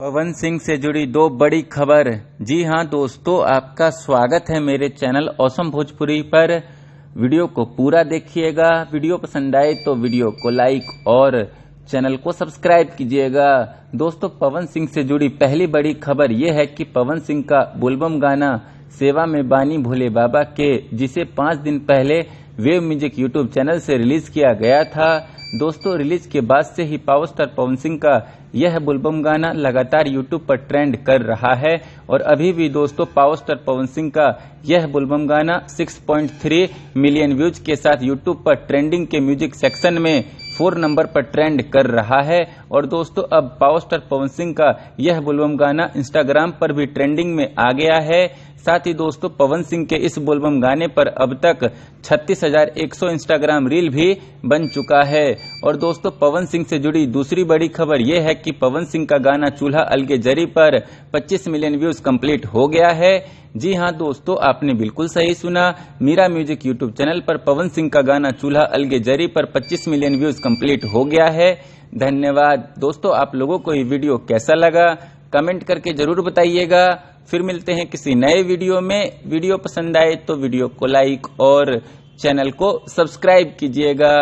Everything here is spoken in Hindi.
पवन सिंह से जुड़ी दो बड़ी खबर। जी हां दोस्तों, आपका स्वागत है मेरे चैनल ऑसम भोजपुरी पर। वीडियो को पूरा देखिएगा। वीडियो पसंद आए तो वीडियो को लाइक और चैनल को सब्सक्राइब कीजिएगा। दोस्तों, पवन सिंह से जुड़ी पहली बड़ी खबर यह है कि पवन सिंह का बोलबम गाना सेवा में बानी भोले बाबा के, जिसे 5 दिन पहले वेव म्यूजिक यूट्यूब चैनल से रिलीज किया गया था। दोस्तों, रिलीज के बाद से ही पावर स्टार पवन सिंह का यह बोलबम गाना लगातार यूट्यूब पर ट्रेंड कर रहा है और अभी भी दोस्तों पावर स्टार पवन सिंह का यह बोलबम गाना 6.3 मिलियन व्यूज के साथ यूट्यूब पर ट्रेंडिंग के म्यूजिक सेक्शन में 4 नंबर पर ट्रेंड कर रहा है। और दोस्तों, अब पावर स्टार पवन सिंह का यह बोलबम गाना इंस्टाग्राम पर भी ट्रेंडिंग में आ गया है। साथ ही दोस्तों, पवन सिंह के इस बोलबम गाने पर अब तक 36,100 इंस्टाग्राम रील भी बन चुका है। और दोस्तों, पवन सिंह से जुड़ी दूसरी बड़ी खबर यह है कि पवन सिंह का गाना चूल्हा अलगे जरी पर 25 मिलियन व्यूज कंप्लीट हो गया है। जी हां दोस्तों, आपने बिल्कुल सही सुना। मीरा म्यूजिक यूट्यूब चैनल पर पवन सिंह का गाना चूल्हा अलगे जरी पर 25 मिलियन व्यूज कंप्लीट हो गया है। धन्यवाद दोस्तों। आप लोगों को ये वीडियो कैसा लगा कमेंट करके जरूर बताइएगा। फिर मिलते हैं किसी नए वीडियो में। वीडियो पसंद आए तो वीडियो को लाइक और चैनल को सब्सक्राइब कीजिएगा।